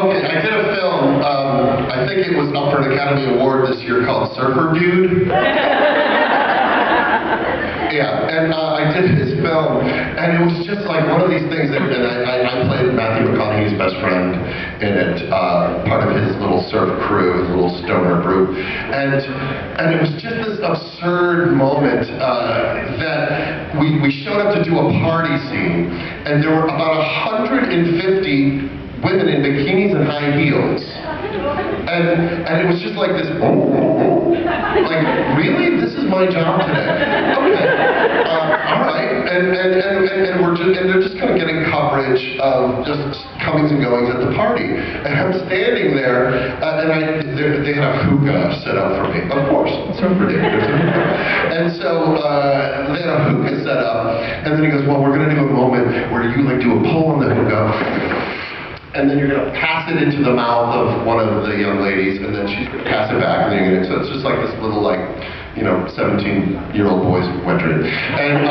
Okay, I did a film, I think it was up for an Academy Award this year called Surfer Dude. Yeah, and I did his film, and it was just like one of these things that, and I played Matthew McConaughey's best friend in it, part of his little surf crew, his little stoner group, and it was just this absurd moment that we showed up to do a party scene, and there were about 150 women in bikinis and high heels. And it was just like this, like, really? This is my job today? Okay, all right. And they're just kind of getting coverage of just comings and goings at the party. And I'm standing there, and they had a hookah set up for me. Of course, it's so ridiculous. And so they had a hookah set up, and then he goes, well, we're going to do a moment where you like do a pull on the hookah, and then you're going to pass it into the mouth of one of the young ladies, and then she's going to pass it back, and then you're going to, so it's just like this little, like, 17-year-old boy's wet dream. And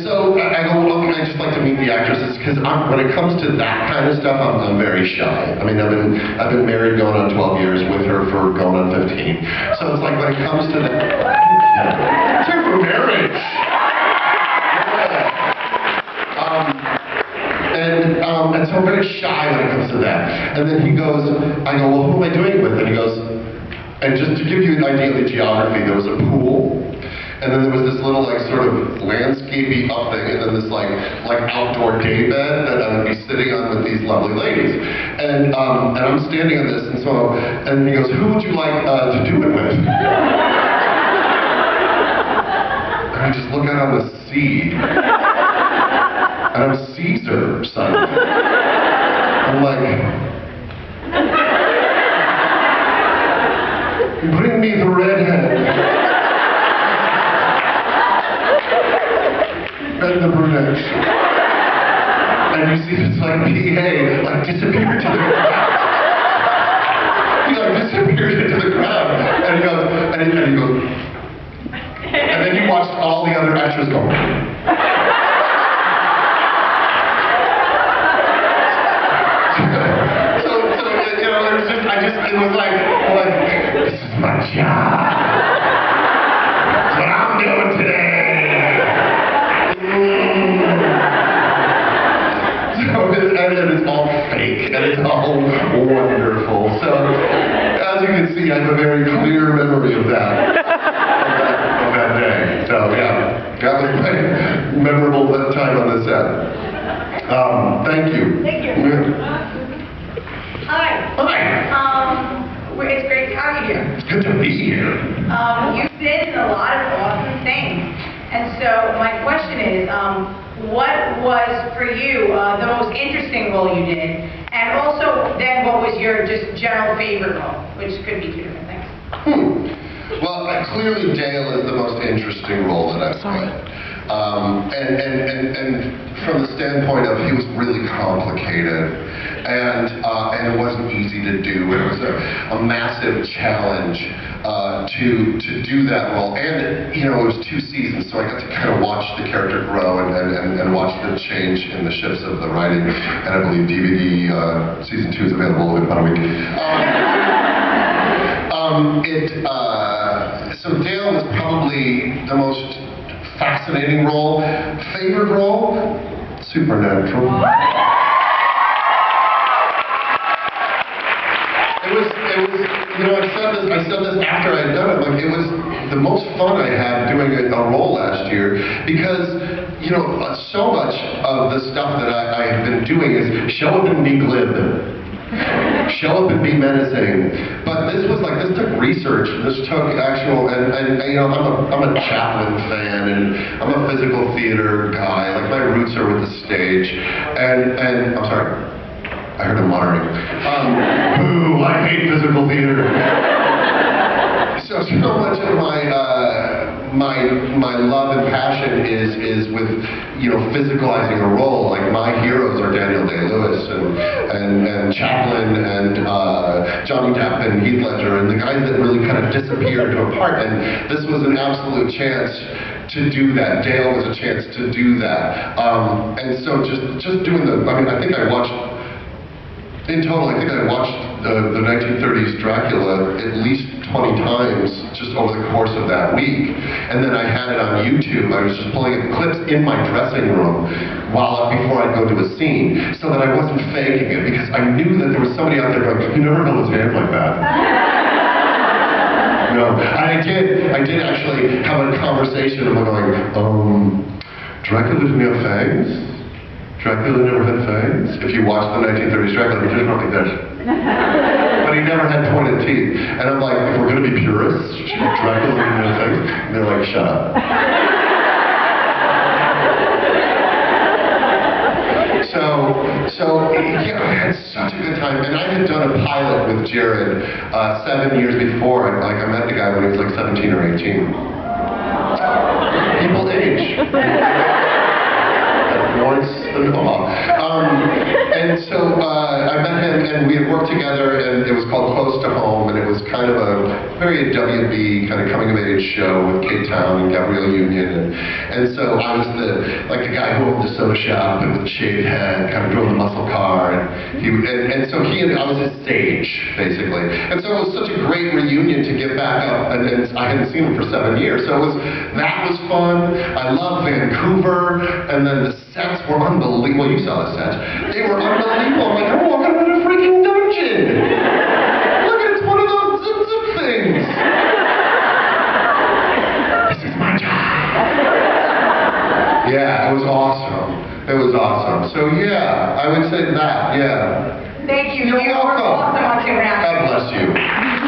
so I go, well, I just like to meet the actresses, because when it comes to that kind of stuff, I'm very shy. I mean, I've been married going on 12 years, with her for going on 15. So it's like, when it comes to that, cheer for marriage! And so I'm very shy when it comes to that. And then he goes, I go, well, who am I doing it with? And he goes, and just to give you an idea of the geography, there was a pool, and then there was this little like sort of landscapey up thing, and then this like outdoor day bed that I would be sitting on with these lovely ladies. And I'm standing on this, and he goes, who would you like to do it with? And I just look out on the sea. And I'm Caesar, son. I'm like, bring me the redhead. And the brunette. And you see this like PA like disappear into the crowd. He like disappeared into the crowd. And he goes, and then you watched all the other actors go. It was like, this is my job. That's what I'm doing today. So it's all fake, and it's all wonderful. So, as you can see, I have a very clear memory of that day. So, yeah, that was my memorable time on the set. Thank you. Thank you. Hi. Hi. It's great to have you here. It's good to be here. You've been in a lot of awesome things. And so my question is, what was for you the most interesting role you did? And also then what was your just general favorite role, which could be two different things. Well, clearly Dale is the most interesting role that I've played. And from the standpoint of he was really complicated, and it wasn't easy to do. It was a massive challenge to do that role, and it was 2 seasons, so I got to kind of watch the character grow and watch the change in the shifts of the writing. And I believe DVD season 2 is available in about a week. So Dale was probably the most fascinating role. Favorite role? Supernatural. It was, I said this after I'd done it, like it was the most fun I had doing a role last year, because, so much of the stuff that I have been doing is show up and be glib. Show up and be menacing. But this was like, this took research, this took actual, and I'm a Chaplin fan, and I'm a physical theater guy, like my roots are with the stage, and I'm sorry, I heard him muttering. Boo, I hate physical theater. So much of my love and passion is with physicalizing a role. Like my heroes are Daniel Day-Lewis and and Chaplin and Johnny Depp and Heath Ledger and the guys that really kind of disappeared to a part. And this was an absolute chance to do that. Dale was a chance to do that. And so just doing I think I watched, in total, I think I watched the 1930s Dracula at least 20 times just over the course of that week. And then I had it on YouTube. I was just pulling clips in my dressing room before I'd go to a scene, so that I wasn't faking it, because I knew that there was somebody out there going, you never held his hand like that. No, I did actually have a conversation with him going, Dracula didn't have fangs? Dracula never had fangs? If you watch the 1930s Dracula, he just went like this. But he never had pointed teeth. And I'm like, if we're going to be purists, Dracula didn't have fangs? And they're like, shut up. So yeah, I had such a good time. And I had done a pilot with Jared 7 years before. I met the guy when he was like 17 or 18. People age. Once and all. And so I met him, and we had worked together, and it was called Close to Home, and it was kind of a very WB kind of coming-of-age show with Kate Town and Gabrielle Union, and so I was the guy who owned the soda shop and with the shaved head, kind of drove the muscle car, and I was his stage, basically. And so it was such a great reunion to get back up, and I hadn't seen him for 7 years, so that was fun. I loved Vancouver, and then the sets were unbelievable. Well, you saw the sets. They were unbelievable. I'm like, I'm walking in a freaking dungeon. Look, it's one of those zip things. This is my job. Yeah, it was awesome. It was awesome. So yeah, I would say that, yeah. Thank you. You're welcome. Awesome on Cherr. God bless you.